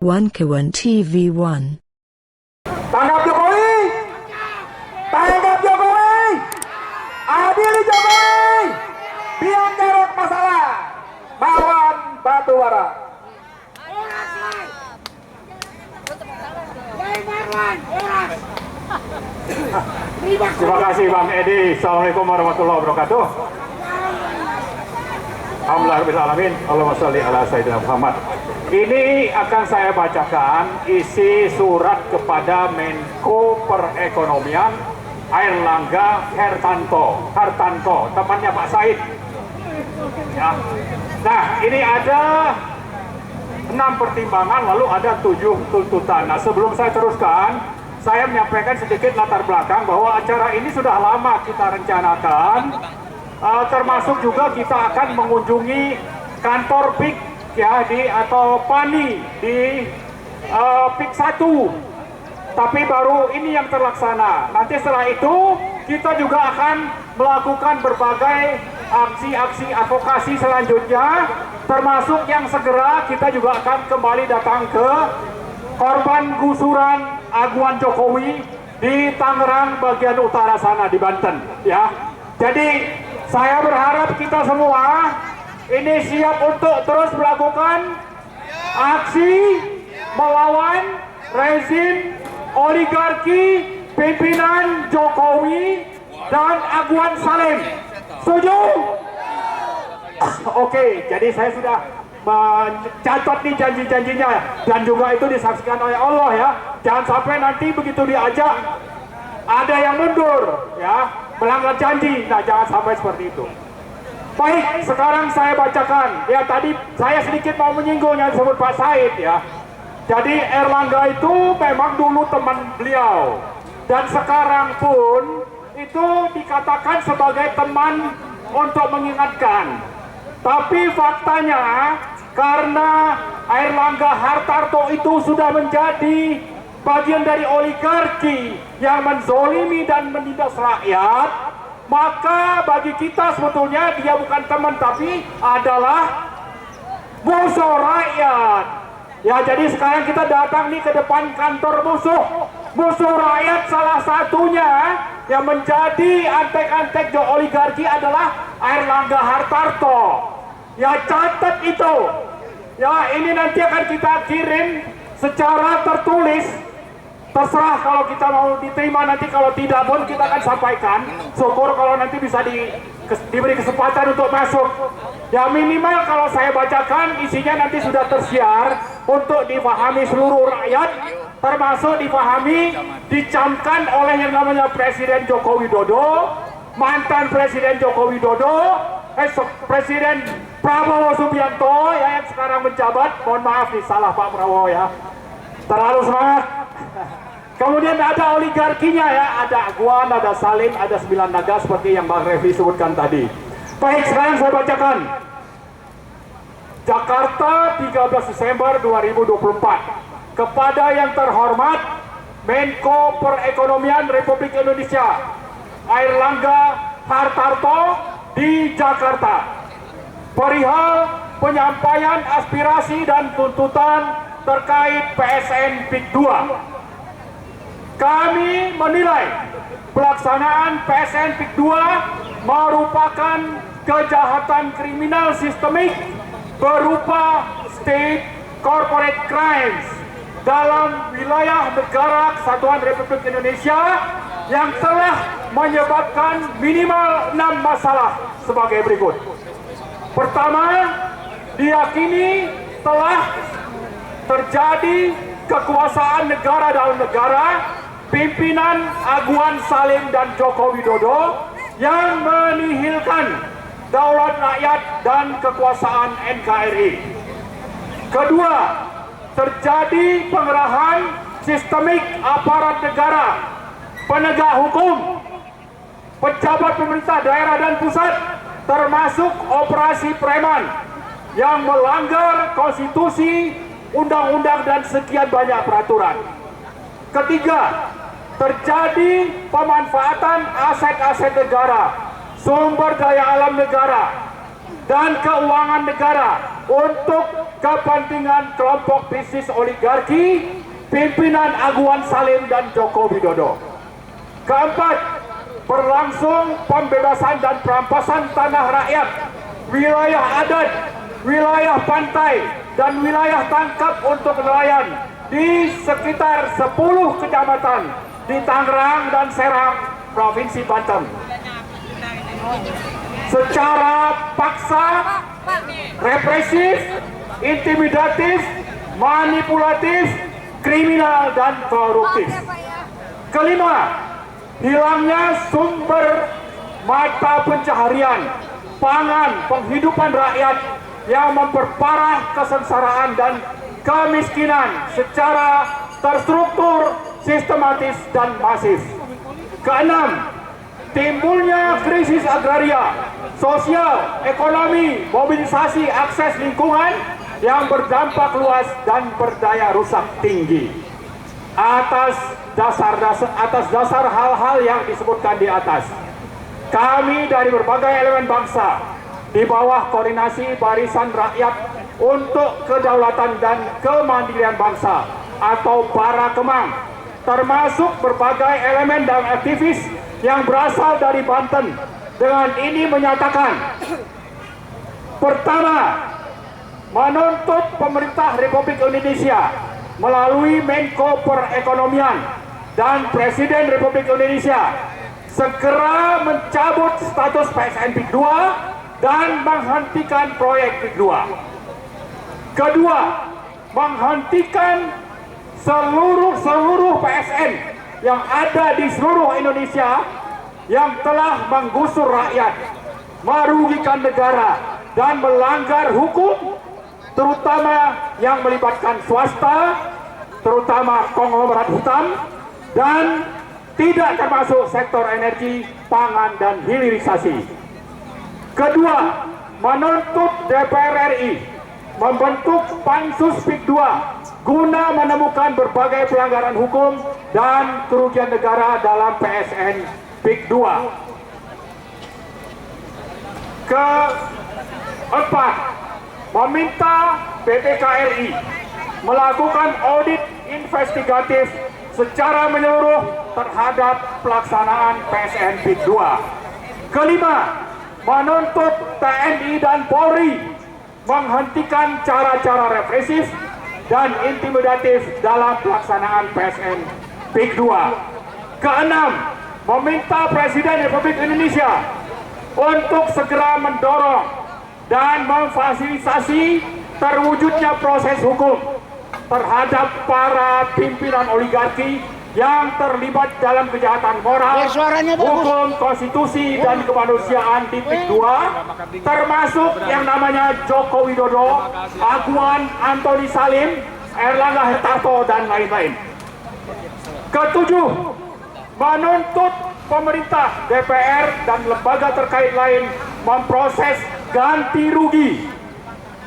One TV1. Tanggap Jokowi! Tanggap Jokowi! Adili Jokowi! Biang kerok masalah! Marwan Batubara. Terima kasih Bang Edi. Assalamualaikum warahmatullahi wabarakatuh. Alhamdulillahirrahmanirrahim. Allahumma sholli ala sayyidina Muhammad. Ini akan saya bacakan isi surat kepada Menko Perekonomian Airlangga Hartanto, temannya Pak Said. Ya. Nah, ini ada 6 pertimbangan, lalu ada 7 tuntutan. Nah, sebelum saya teruskan, saya menyampaikan sedikit latar belakang bahwa acara ini sudah lama kita rencanakan, termasuk juga kita akan mengunjungi kantor PIK ya atau PANI di PIK 1, tapi baru ini yang terlaksana. Nanti setelah itu kita juga akan melakukan berbagai aksi-aksi advokasi selanjutnya, termasuk yang segera kita juga akan kembali datang ke korban gusuran Aguan Jokowi di Tangerang bagian utara sana di Banten ya. Jadi saya berharap kita semua ini siap untuk terus melakukan aksi melawan rezim oligarki pimpinan Jokowi dan Aguan Salim. Setuju? Oke, jadi saya sudah mencatat nih janji-janjinya dan juga itu disaksikan oleh Allah ya. Jangan sampai nanti begitu diajak ada yang mundur ya, melanggar janji. Nah, jangan sampai seperti itu. Baik, sekarang saya bacakan. Ya, tadi saya sedikit mau menyinggung yang disebut Pak Said ya. Jadi Airlangga itu memang dulu teman beliau dan sekarang pun itu dikatakan sebagai teman untuk mengingatkan. Tapi faktanya karena Airlangga Hartarto itu sudah menjadi bagian dari oligarki yang menzolimi dan menindas rakyat, maka bagi kita sebetulnya dia bukan teman tapi adalah musuh rakyat. Ya, jadi sekarang kita datang nih ke depan kantor musuh rakyat, salah satunya yang menjadi antek-antek oligarki adalah Airlangga Hartarto. Ya, catat itu. Ya, ini nanti akan kita kirim secara tertulis. Terserah kalau kita mau diterima, nanti kalau tidak pun kita akan sampaikan. Syukur kalau nanti bisa diberi kesempatan untuk masuk. Ya, minimal kalau saya bacakan isinya nanti sudah tersiar untuk dipahami seluruh rakyat, termasuk dipahami, dicamkan oleh yang namanya Presiden Joko Widodo, mantan Presiden Joko Widodo, Presiden Prabowo Subianto ya, yang sekarang menjabat. Mohon maaf nih, salah Pak Prabowo ya, terlalu semangat. Kemudian ada oligarkinya ya, ada Aguan, ada Salim, ada 9 naga seperti yang Bang Revi sebutkan tadi. Baik, sekarang saya bacakan. Jakarta 13 Desember 2024. Kepada yang terhormat Menko Perekonomian Republik Indonesia Airlangga Hartarto di Jakarta, perihal penyampaian aspirasi dan tuntutan terkait PSN PIK 2. Kami menilai pelaksanaan PSN PIK 2 merupakan kejahatan kriminal sistemik berupa state corporate crimes dalam wilayah negara Kesatuan Republik Indonesia yang telah menyebabkan minimal 6 masalah sebagai berikut. Pertama, diyakini telah terjadi kekuasaan negara dalam negara pimpinan Aguan Salim dan Joko Widodo yang menihilkan daulat rakyat dan kekuasaan NKRI. Kedua, terjadi pengerahan sistemik aparat negara, penegak hukum, pejabat pemerintah daerah dan pusat, termasuk operasi preman yang melanggar konstitusi, undang-undang dan sekian banyak peraturan. Ketiga, terjadi pemanfaatan aset-aset negara, sumber daya alam negara, dan keuangan negara untuk kepentingan kelompok bisnis oligarki pimpinan Aguan Salim dan Joko Widodo. Keempat, berlangsung pembebasan dan perampasan tanah rakyat, wilayah adat, wilayah pantai, dan wilayah tangkap untuk nelayan di sekitar 10 kecamatan di Tangerang dan Serang, Provinsi Banten. Secara paksa, represif, intimidatif, manipulatif, kriminal, dan koruptif. Kelima, hilangnya sumber mata pencaharian, pangan, penghidupan rakyat yang memperparah kesengsaraan dan kemiskinan secara terstruktur, sistematis, dan masif. Keenam, timbulnya krisis agraria, sosial, ekonomi, mobilisasi akses lingkungan yang berdampak luas dan berdaya rusak tinggi. Atas dasar hal-hal yang disebutkan di atas, kami dari berbagai elemen bangsa di bawah koordinasi Barisan Rakyat untuk Kedaulatan dan Kemandirian Bangsa atau Barakemang, termasuk berbagai elemen dan aktivis yang berasal dari Banten, dengan ini menyatakan: pertama, menuntut pemerintah Republik Indonesia melalui Menko Perekonomian dan Presiden Republik Indonesia segera mencabut status PSN PIK 2 dan menghentikan proyek PIK 2. Kedua, menghentikan seluruh PSN yang ada di seluruh Indonesia yang telah menggusur rakyat, merugikan negara, dan melanggar hukum, terutama yang melibatkan swasta, terutama konglomerat hitam, dan tidak termasuk sektor energi, pangan, dan hilirisasi. Kedua, menuntut DPR RI membentuk Pansus PIK 2 guna menemukan berbagai pelanggaran hukum dan kerugian negara dalam PSN PIK 2. Keempat, meminta BPK RI melakukan audit investigatif secara menyeluruh terhadap pelaksanaan PSN PIK 2. Kelima, menuntut TNI dan Polri menghentikan cara-cara represif dan intimidatif dalam pelaksanaan PSN PIK 2. Keenam, meminta Presiden Republik Indonesia untuk segera mendorong dan memfasilitasi terwujudnya proses hukum terhadap para pimpinan oligarki yang terlibat dalam kejahatan moral, hukum, konstitusi, dan kemanusiaan di PIK 2, termasuk yang namanya Joko Widodo, Aguan Antoni Salim, Erlangga Hartarto, dan lain-lain. Ketujuh, menuntut pemerintah, DPR, dan lembaga terkait lain memproses ganti rugi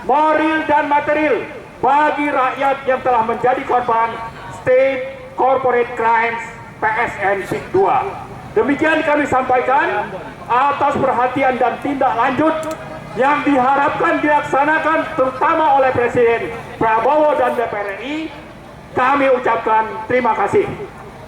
moral dan material bagi rakyat yang telah menjadi korban state corporate crimes PSN PIK 2. Demikian kami sampaikan atas perhatian dan tindak lanjut yang diharapkan dilaksanakan terutama oleh Presiden Prabowo dan DPR RI. Kami ucapkan terima kasih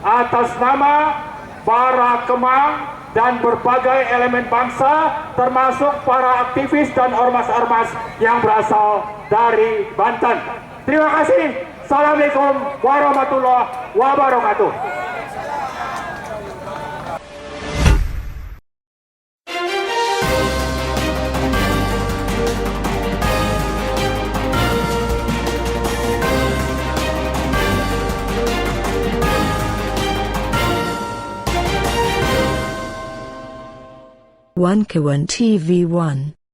atas nama Barakemang dan berbagai elemen bangsa, termasuk para aktivis dan ormas-ormas yang berasal dari Banten. Terima kasih. Assalamualaikum warahmatullahi wabarakatuh. One Kawan TV 1